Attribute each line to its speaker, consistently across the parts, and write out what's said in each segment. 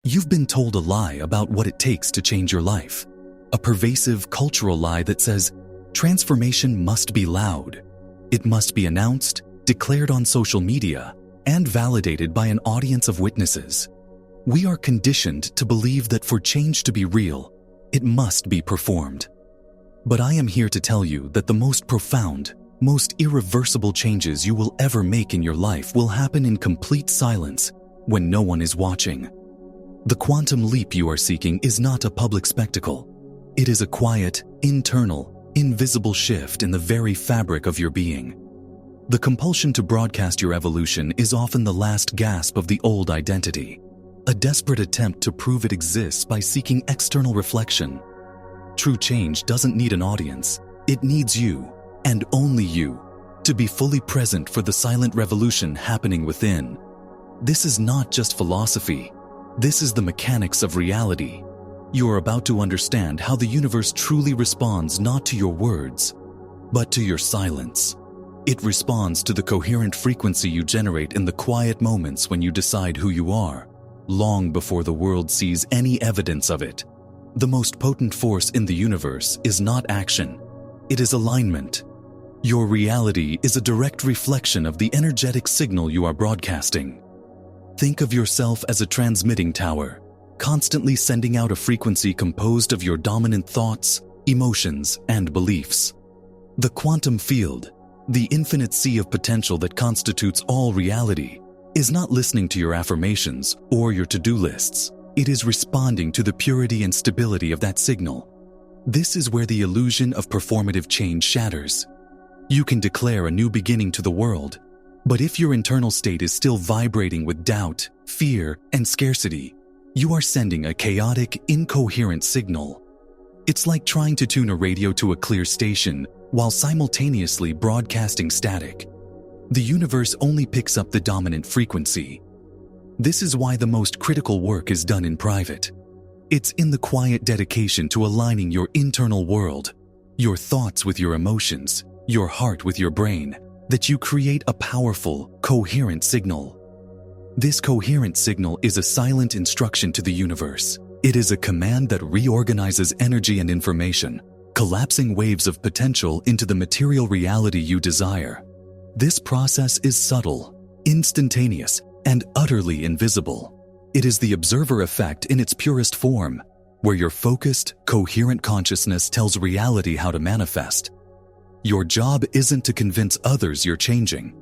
Speaker 1: You've been told a lie about what it takes to change your life. A pervasive cultural lie that says transformation must be loud. It must be announced, declared on social media, and validated by an audience of witnesses. We are conditioned to believe that for change to be real, it must be performed. But I am here to tell you that the most profound, most irreversible changes you will ever make in your life will happen in complete silence when no one is watching. The quantum leap you are seeking is not a public spectacle. It is a quiet, internal, invisible shift in the very fabric of your being. The compulsion to broadcast your evolution is often the last gasp of the old identity, a desperate attempt to prove it exists by seeking external reflection. True change doesn't need an audience. It needs you, and only you, to be fully present for the silent revolution happening within. This is not just philosophy. This is the mechanics of reality. You are about to understand how the universe truly responds not to your words, but to your silence. It responds to the coherent frequency you generate in the quiet moments when you decide who you are, long before the world sees any evidence of it. The most potent force in the universe is not action. It is alignment. Your reality is a direct reflection of the energetic signal you are broadcasting. Think of yourself as a transmitting tower, constantly sending out a frequency composed of your dominant thoughts, emotions, and beliefs. The quantum field, the infinite sea of potential that constitutes all reality, is not listening to your affirmations or your to-do lists. It is responding to the purity and stability of that signal. This is where the illusion of performative change shatters. You can declare a new beginning to the world, but if your internal state is still vibrating with doubt, fear, and scarcity, you are sending a chaotic, incoherent signal. It's like trying to tune a radio to a clear station while simultaneously broadcasting static. The universe only picks up the dominant frequency. This is why the most critical work is done in private. It's in the quiet dedication to aligning your internal world, your thoughts with your emotions, your heart with your brain, that you create a powerful, coherent signal. This coherent signal is a silent instruction to the universe. It is a command that reorganizes energy and information, collapsing waves of potential into the material reality you desire. This process is subtle, instantaneous, and utterly invisible. It is the observer effect in its purest form, where your focused, coherent consciousness tells reality how to manifest. Your job isn't to convince others you're changing.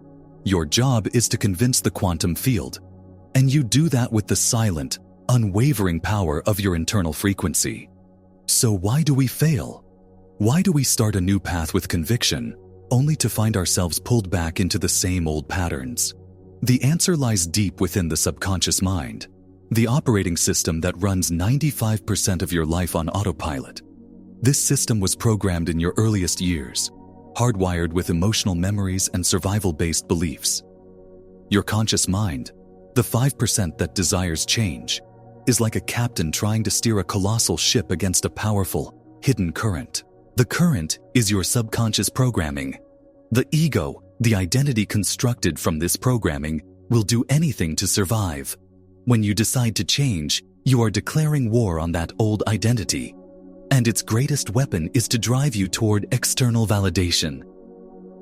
Speaker 1: Your job is to convince the quantum field, and you do that with the silent, unwavering power of your internal frequency. So why do we fail? Why do we start a new path with conviction, only to find ourselves pulled back into the same old patterns? The answer lies deep within the subconscious mind, the operating system that runs 95% of your life on autopilot. This system was programmed in your earliest years, hardwired with emotional memories and survival-based beliefs. Your conscious mind, the 5% that desires change, is like a captain trying to steer a colossal ship against a powerful, hidden current. The current is your subconscious programming. The ego, the identity constructed from this programming, will do anything to survive. When you decide to change, you are declaring war on that old identity. And its greatest weapon is to drive you toward external validation.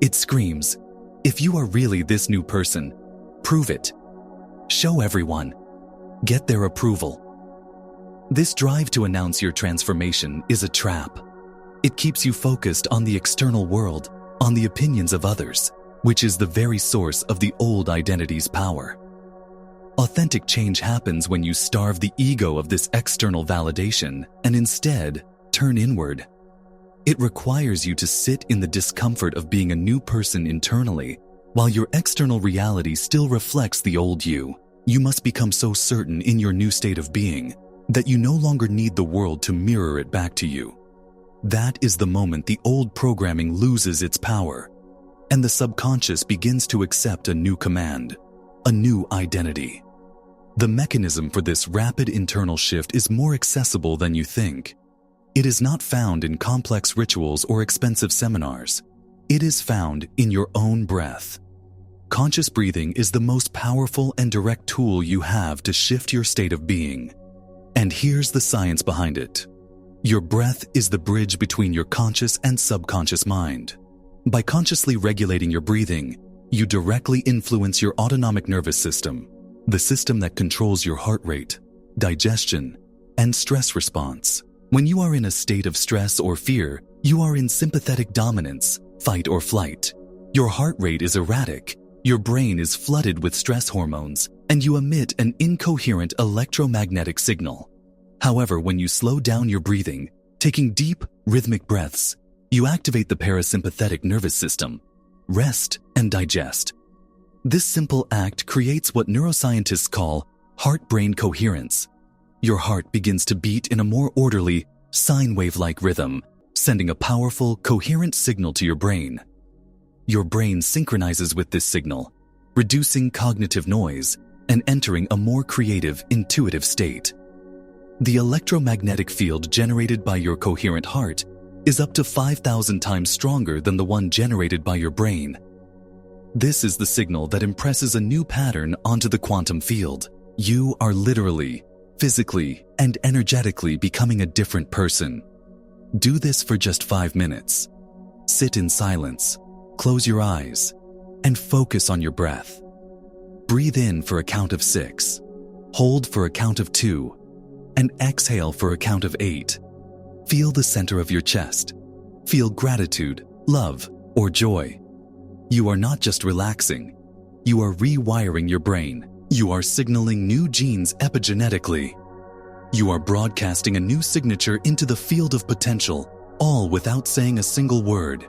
Speaker 1: It screams, if you are really this new person, prove it. Show everyone. Get their approval. This drive to announce your transformation is a trap. It keeps you focused on the external world, on the opinions of others, which is the very source of the old identity's power. Authentic change happens when you starve the ego of this external validation and instead turn inward. It requires you to sit in the discomfort of being a new person internally, while your external reality still reflects the old you. You must become so certain in your new state of being that you no longer need the world to mirror it back to you. That is the moment the old programming loses its power, and the subconscious begins to accept a new command, a new identity. The mechanism for this rapid internal shift is more accessible than you think. It is not found in complex rituals or expensive seminars. It is found in your own breath. Conscious breathing is the most powerful and direct tool you have to shift your state of being. And here's the science behind it. Your breath is the bridge between your conscious and subconscious mind. By consciously regulating your breathing, you directly influence your autonomic nervous system, the system that controls your heart rate, digestion, and stress response. When you are in a state of stress or fear, you are in sympathetic dominance, fight or flight. Your heart rate is erratic, your brain is flooded with stress hormones, and you emit an incoherent electromagnetic signal. However, when you slow down your breathing, taking deep, rhythmic breaths, you activate the parasympathetic nervous system, rest and digest. This simple act creates what neuroscientists call heart-brain coherence. Your heart begins to beat in a more orderly, sine wave-like rhythm, sending a powerful, coherent signal to your brain. Your brain synchronizes with this signal, reducing cognitive noise and entering a more creative, intuitive state. The electromagnetic field generated by your coherent heart is up to 5,000 times stronger than the one generated by your brain. This is the signal that impresses a new pattern onto the quantum field. You are literally, physically, and energetically becoming a different person. Do this for just 5 minutes. Sit in silence, close your eyes, and focus on your breath. Breathe in for a count of 6, hold for a count of 2, and exhale for a count of 8. Feel the center of your chest. Feel gratitude, love, or joy. You are not just relaxing. You are rewiring your brain. You are signaling new genes epigenetically. You are broadcasting a new signature into the field of potential, all without saying a single word.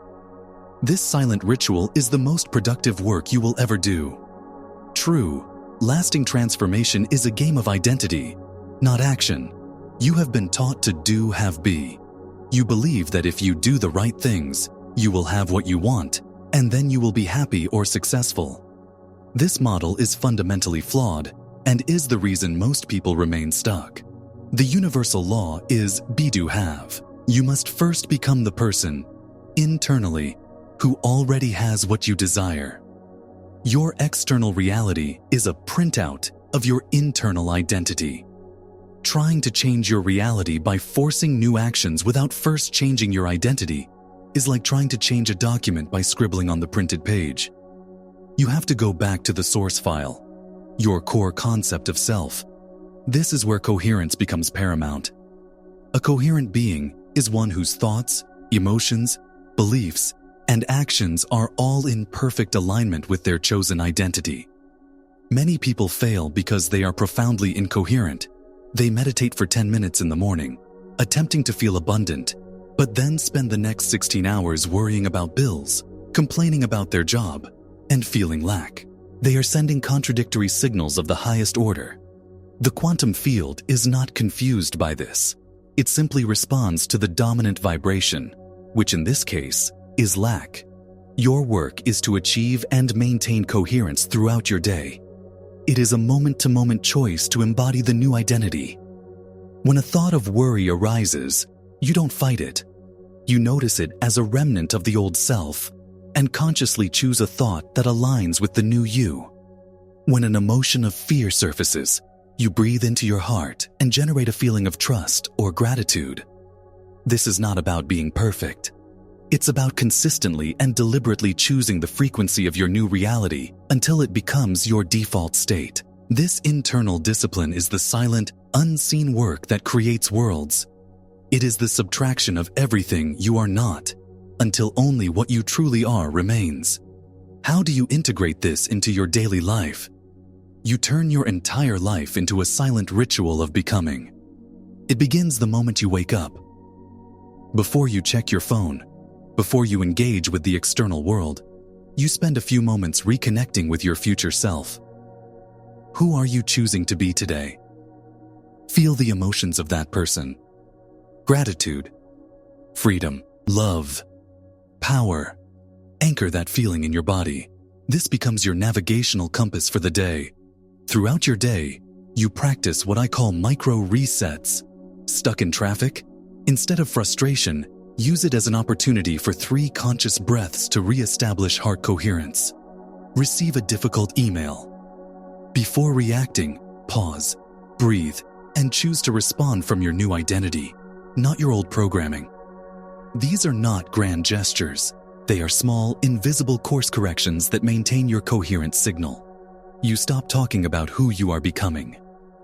Speaker 1: This silent ritual is the most productive work you will ever do. True, lasting transformation is a game of identity, not action. You have been taught to do, have, be. You believe that if you do the right things, you will have what you want, and then you will be happy or successful. This model is fundamentally flawed and is the reason most people remain stuck. The universal law is be, do, have. You must first become the person, internally, who already has what you desire. Your external reality is a printout of your internal identity. Trying to change your reality by forcing new actions without first changing your identity is like trying to change a document by scribbling on the printed page. You have to go back to the source file, your core concept of self. This is where coherence becomes paramount. A coherent being is one whose thoughts, emotions, beliefs, and actions are all in perfect alignment with their chosen identity. Many people fail because they are profoundly incoherent. They meditate for 10 minutes in the morning, attempting to feel abundant, but then spend the next 16 hours worrying about bills, complaining about their job, and feeling lack. They are sending contradictory signals of the highest order. The quantum field is not confused by this. It simply responds to the dominant vibration, which in this case is lack. Your work is to achieve and maintain coherence throughout your day. It is a moment-to-moment choice to embody the new identity. When a thought of worry arises, you don't fight it. You notice it as a remnant of the old self and consciously choose a thought that aligns with the new you. When an emotion of fear surfaces, you breathe into your heart and generate a feeling of trust or gratitude. This is not about being perfect. It's about consistently and deliberately choosing the frequency of your new reality until it becomes your default state. This internal discipline is the silent, unseen work that creates worlds. It is the subtraction of everything you are not, until only what you truly are remains. How do you integrate this into your daily life? You turn your entire life into a silent ritual of becoming. It begins the moment you wake up. Before you check your phone, before you engage with the external world, you spend a few moments reconnecting with your future self. Who are you choosing to be today? Feel the emotions of that person. Gratitude, freedom, love, power. Anchor that feeling in your body. This becomes your navigational compass for the day. Throughout your day, you practice what I call micro resets. Stuck in traffic? Instead of frustration, use it as an opportunity for 3 conscious breaths to re-establish heart coherence. Receive a difficult email. Before reacting, pause, breathe, and choose to respond from your new identity, not your old programming. These are not grand gestures. They are small, invisible course corrections that maintain your coherent signal. You stop talking about who you are becoming.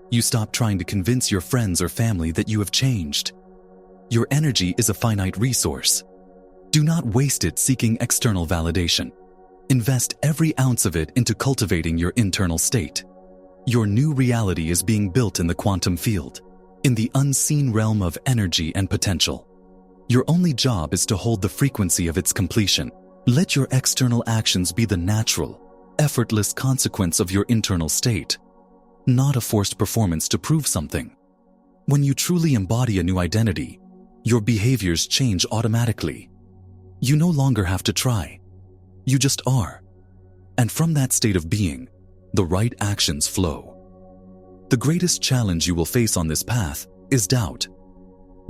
Speaker 1: You stop trying to convince your friends or family that you have changed. Your energy is a finite resource. Do not waste it seeking external validation. Invest every ounce of it into cultivating your internal state. Your new reality is being built in the quantum field, in the unseen realm of energy and potential. Your only job is to hold the frequency of its completion. Let your external actions be the natural, effortless consequence of your internal state, not a forced performance to prove something. When you truly embody a new identity, your behaviors change automatically. You no longer have to try. You just are. And from that state of being, the right actions flow. The greatest challenge you will face on this path is doubt.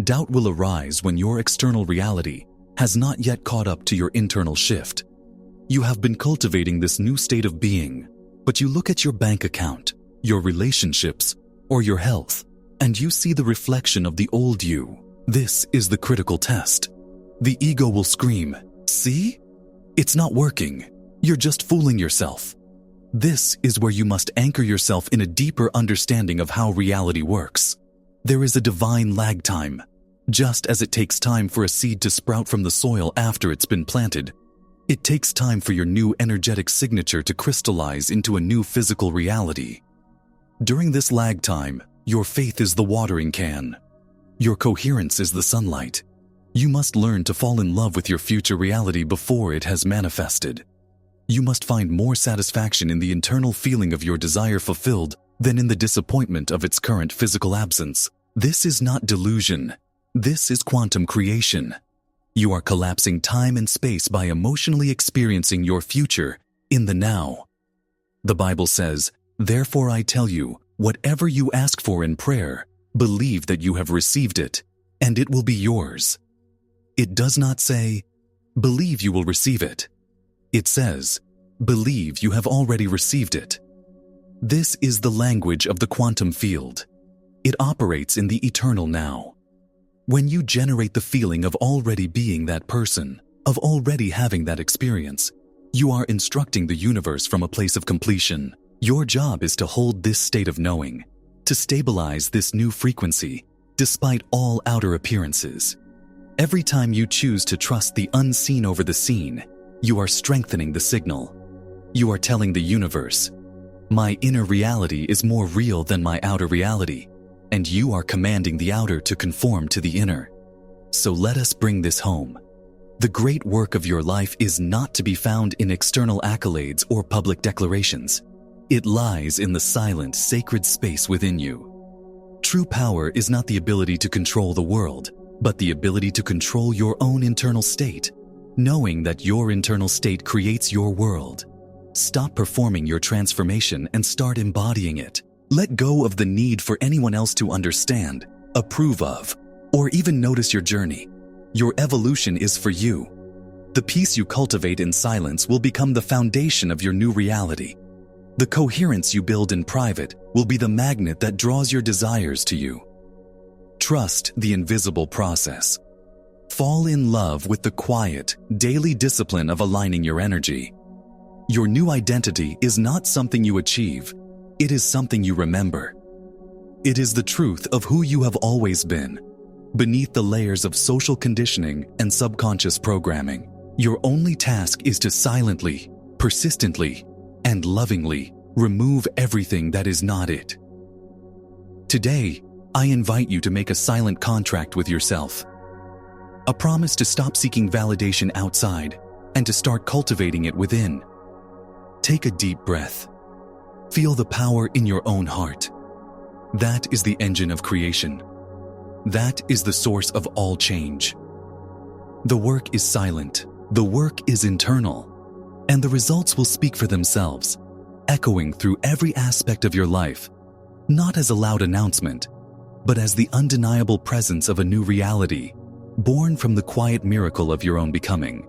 Speaker 1: Doubt will arise when your external reality has not yet caught up to your internal shift. You have been cultivating this new state of being, but you look at your bank account, your relationships, or your health, and you see the reflection of the old you. This is the critical test. The ego will scream, "See? It's not working. You're just fooling yourself." This is where you must anchor yourself in a deeper understanding of how reality works. There is a divine lag time. Just as it takes time for a seed to sprout from the soil after it's been planted, it takes time for your new energetic signature to crystallize into a new physical reality. During this lag time, your faith is the watering can. Your coherence is the sunlight. You must learn to fall in love with your future reality before it has manifested. You must find more satisfaction in the internal feeling of your desire fulfilled than in the disappointment of its current physical absence. This is not delusion. This is quantum creation. You are collapsing time and space by emotionally experiencing your future in the now. The Bible says, "Therefore I tell you, whatever you ask for in prayer, believe that you have received it, and it will be yours." It does not say, "Believe you will receive it." It says, "Believe you have already received it." This is the language of the quantum field. It operates in the eternal now. When you generate the feeling of already being that person, of already having that experience, you are instructing the universe from a place of completion. Your job is to hold this state of knowing, to stabilize this new frequency, despite all outer appearances. Every time you choose to trust the unseen over the seen, you are strengthening the signal. You are telling the universe, "My inner reality is more real than my outer reality," and you are commanding the outer to conform to the inner. So let us bring this home. The great work of your life is not to be found in external accolades or public declarations. It lies in the silent, sacred space within you. True power is not the ability to control the world, but the ability to control your own internal state, knowing that your internal state creates your world. Stop performing your transformation and start embodying it. Let go of the need for anyone else to understand, approve of, or even notice your journey. Your evolution is for you. The peace you cultivate in silence will become the foundation of your new reality. The coherence you build in private will be the magnet that draws your desires to you. Trust the invisible process. Fall in love with the quiet, daily discipline of aligning your energy. Your new identity is not something you achieve. It is something you remember. It is the truth of who you have always been, beneath the layers of social conditioning and subconscious programming. Your only task is to silently, persistently, and lovingly remove everything that is not it. Today, I invite you to make a silent contract with yourself. A promise to stop seeking validation outside and to start cultivating it within. Take a deep breath. Feel the power in your own heart. That is the engine of creation. That is the source of all change. The work is silent. The work is internal. And the results will speak for themselves, echoing through every aspect of your life, not as a loud announcement, but as the undeniable presence of a new reality, born from the quiet miracle of your own becoming.